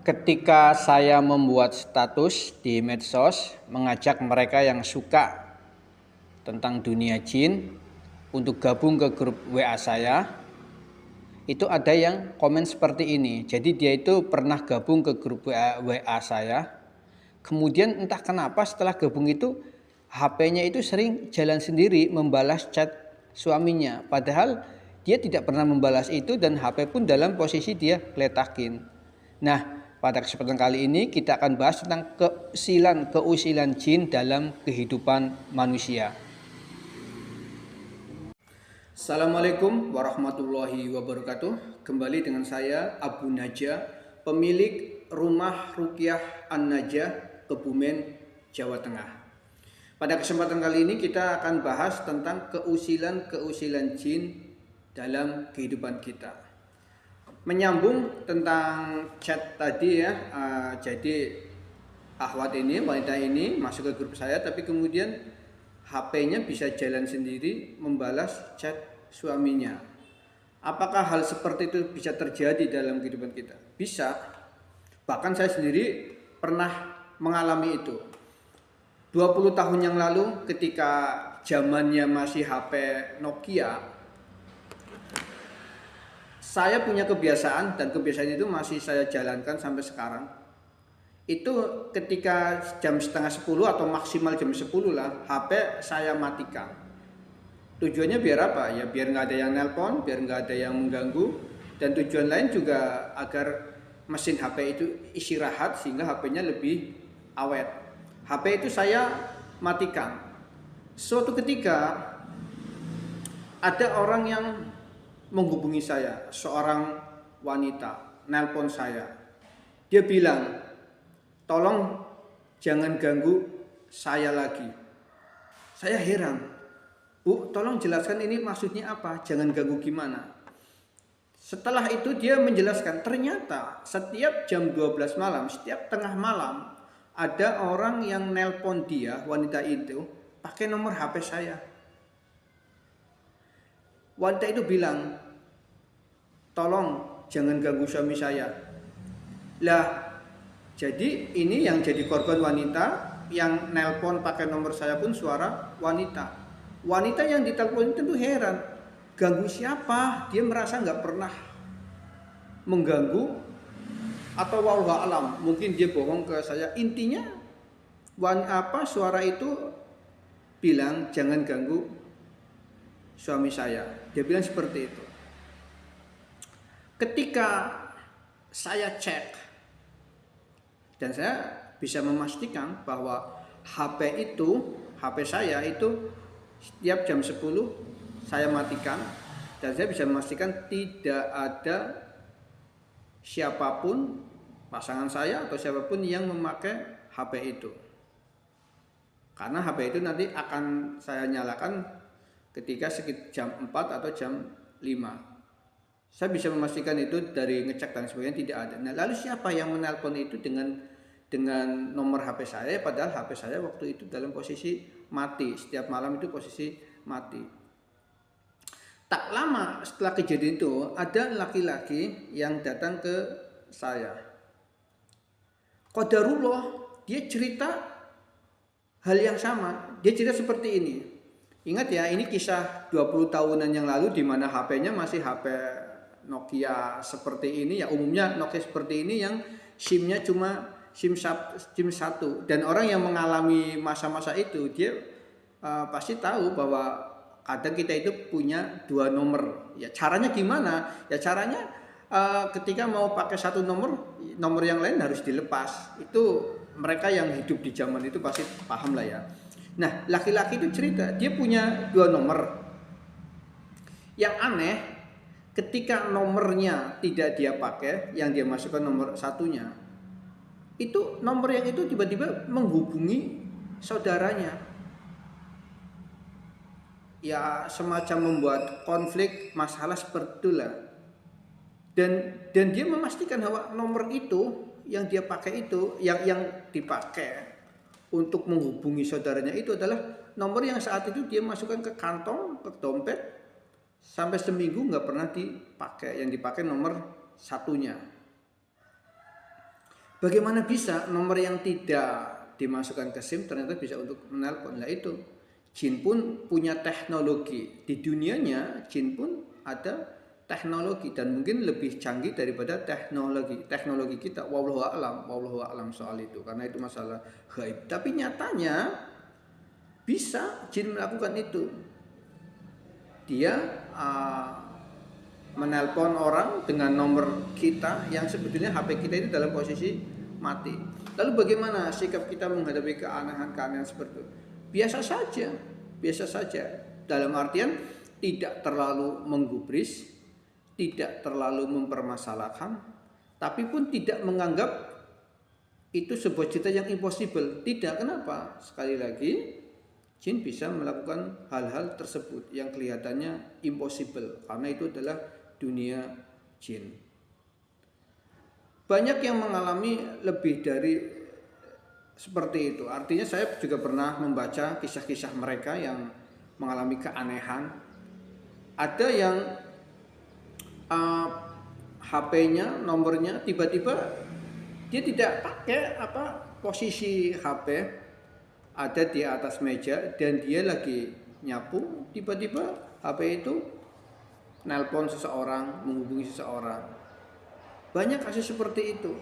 Ketika saya membuat status di medsos mengajak mereka yang suka tentang dunia jin untuk gabung ke grup WA saya, itu ada yang komen seperti ini. Jadi dia itu pernah gabung ke grup WA saya. Kemudian entah kenapa setelah gabung itu HP-nya itu sering jalan sendiri membalas chat suaminya. Padahal dia tidak pernah membalas itu dan HP pun dalam posisi dia letakin. Nah, pada kesempatan kali ini kita akan bahas tentang keusilan jin dalam kehidupan manusia. Assalamualaikum warahmatullahi wabarakatuh. Kembali dengan saya Abu Najah, pemilik Rumah Ruqyah An-Najah, Kebumen, Jawa Tengah. Pada kesempatan kali ini kita akan bahas tentang keusilan jin dalam kehidupan kita. Menyambung tentang chat tadi ya, jadi akhwat ini, wanita ini masuk ke grup saya, tapi kemudian HP-nya bisa jalan sendiri membalas chat suaminya. Apakah hal seperti itu bisa terjadi dalam kehidupan kita? Bisa. Bahkan saya sendiri pernah mengalami itu. 20 tahun yang lalu ketika zamannya masih HP Nokia, saya punya kebiasaan dan kebiasaan itu masih saya jalankan sampai sekarang. Itu ketika jam setengah 10 atau maksimal jam 10 lah, HP saya matikan. Tujuannya biar apa? Ya biar nggak ada yang nelpon, biar nggak ada yang mengganggu, dan tujuan lain juga agar mesin HP itu istirahat sehingga HP-nya lebih awet. HP itu saya matikan. Suatu ketika ada orang yang menghubungi saya, seorang wanita, nelpon saya. Dia bilang, "Tolong jangan ganggu saya lagi." Saya heran. "Bu, tolong jelaskan ini maksudnya apa? Jangan ganggu gimana?" Setelah itu dia menjelaskan, ternyata setiap jam 12 malam, setiap tengah malam, ada orang yang nelpon dia, wanita itu, pakai nomor HP saya. Wanita itu bilang, "Tolong jangan ganggu suami saya." Lah, jadi ini yang jadi korban wanita, yang nelpon pakai nomor saya pun suara wanita. Wanita yang ditelepon itu tuh heran, ganggu siapa? Dia merasa nggak pernah mengganggu atau wallahu alam, mungkin dia bohong ke saya. Intinya suara itu bilang jangan ganggu suami saya. Dia bilang seperti itu. Ketika saya cek dan saya bisa memastikan bahwa HP saya itu setiap jam 10 saya matikan, dan saya bisa memastikan tidak ada siapapun, pasangan saya atau siapapun yang memakai HP itu. Karena HP itu nanti akan saya nyalakan ketika sekitar jam 4 atau jam 5. Saya bisa memastikan itu dari ngecek dan sebagainya, tidak ada. Nah, lalu siapa yang menelpon itu dengan nomor HP saya, padahal HP saya waktu itu dalam posisi mati. Setiap malam itu posisi mati. Tak lama setelah kejadian itu, ada laki-laki yang datang ke saya. Qadarullah, dia cerita hal yang sama. Dia cerita seperti ini. Ingat ya, ini kisah 20 tahunan yang lalu di mana HP-nya masih HP Nokia seperti ini. Ya umumnya Nokia seperti ini yang SIM-nya cuma SIM 1. Dan orang yang mengalami masa-masa itu, dia pasti tahu bahwa kadang kita itu punya dua nomor. Ya caranya gimana? Ya caranya ketika mau pakai satu nomor yang lain harus dilepas. Itu mereka yang hidup di zaman itu pasti paham lah ya. Nah, laki-laki itu cerita dia punya dua nomor. Yang aneh, ketika nomornya tidak dia pakai, yang dia masukkan nomor satunya, itu nomor yang itu tiba-tiba menghubungi saudaranya. Ya semacam membuat konflik masalah seperti itulah. Dan dia memastikan bahwa nomor itu yang dia pakai itu, yang dipakai untuk menghubungi saudaranya itu adalah nomor yang saat itu dia masukkan ke kantong, ke dompet, sampai seminggu nggak pernah dipakai. Yang dipakai nomor satunya. Bagaimana bisa nomor yang tidak dimasukkan ke SIM ternyata bisa untuk menelpon? Nah itu, jin pun punya teknologi. Di dunianya jin pun ada teknologi dan mungkin lebih canggih daripada teknologi kita. Wallahu a'lam soal itu, karena itu masalah gaib. Tapi nyatanya bisa jin melakukan itu. Dia menelpon orang dengan nomor kita yang sebetulnya HP kita itu dalam posisi mati. Lalu bagaimana sikap kita menghadapi keanehan-keanehan seperti itu? Biasa saja. Dalam artian tidak terlalu menggubris, tidak terlalu mempermasalahkan, tapi pun tidak menganggap itu sebuah cerita yang impossible. Tidak, kenapa? Sekali lagi, jin bisa melakukan hal-hal tersebut yang kelihatannya impossible, karena itu adalah dunia jin. Banyak yang mengalami lebih dari seperti itu. Artinya saya juga pernah membaca kisah-kisah mereka yang mengalami keanehan. Ada yang HP-nya, nomornya tiba-tiba dia tidak pakai posisi HP ada di atas meja dan dia lagi nyapu, tiba-tiba HP itu nelpon seseorang, menghubungi seseorang. Banyak kasus seperti itu.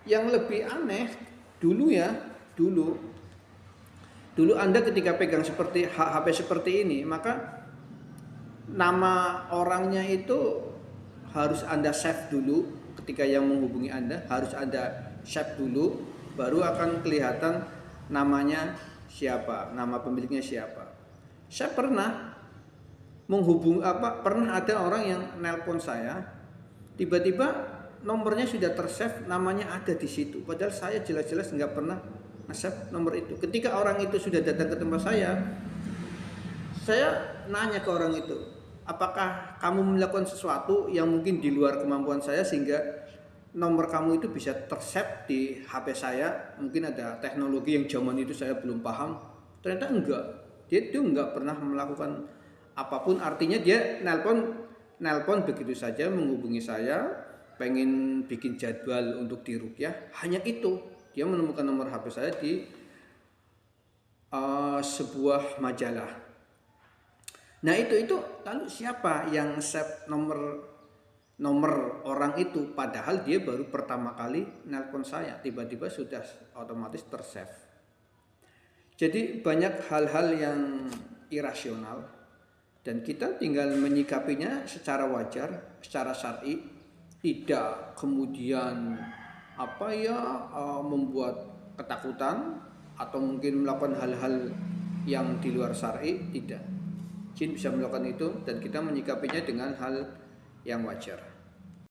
Yang lebih aneh dulu Anda ketika pegang seperti HP seperti ini, maka nama orangnya itu harus Anda save dulu. Ketika yang menghubungi Anda harus Anda save dulu, baru akan kelihatan namanya siapa, nama pemiliknya siapa. Saya pernah pernah ada orang yang nelpon saya, tiba-tiba nomornya sudah tersave, namanya ada di situ. Padahal saya jelas-jelas nggak pernah nge-save nomor itu. Ketika orang itu sudah datang ke tempat saya nanya ke orang itu, apakah kamu melakukan sesuatu yang mungkin di luar kemampuan saya sehingga nomor kamu itu bisa tersave di HP saya? Mungkin ada teknologi yang zaman itu saya belum paham. Ternyata enggak. Dia itu enggak pernah melakukan apapun. Artinya dia nelpon begitu saja, menghubungi saya, pengen bikin jadwal untuk diruqyah, hanya itu. Dia menemukan nomor HP saya di sebuah majalah. Nah itu lalu siapa yang save nomor orang itu, padahal dia baru pertama kali nelpon saya, tiba-tiba sudah otomatis tersave. Jadi banyak hal-hal yang irasional dan kita tinggal menyikapinya secara wajar, secara syar'i. Tidak kemudian membuat ketakutan atau mungkin melakukan hal-hal yang di luar syar'i. Tidak. Jin bisa melakukan itu dan kita menyikapinya dengan hal yang wajar.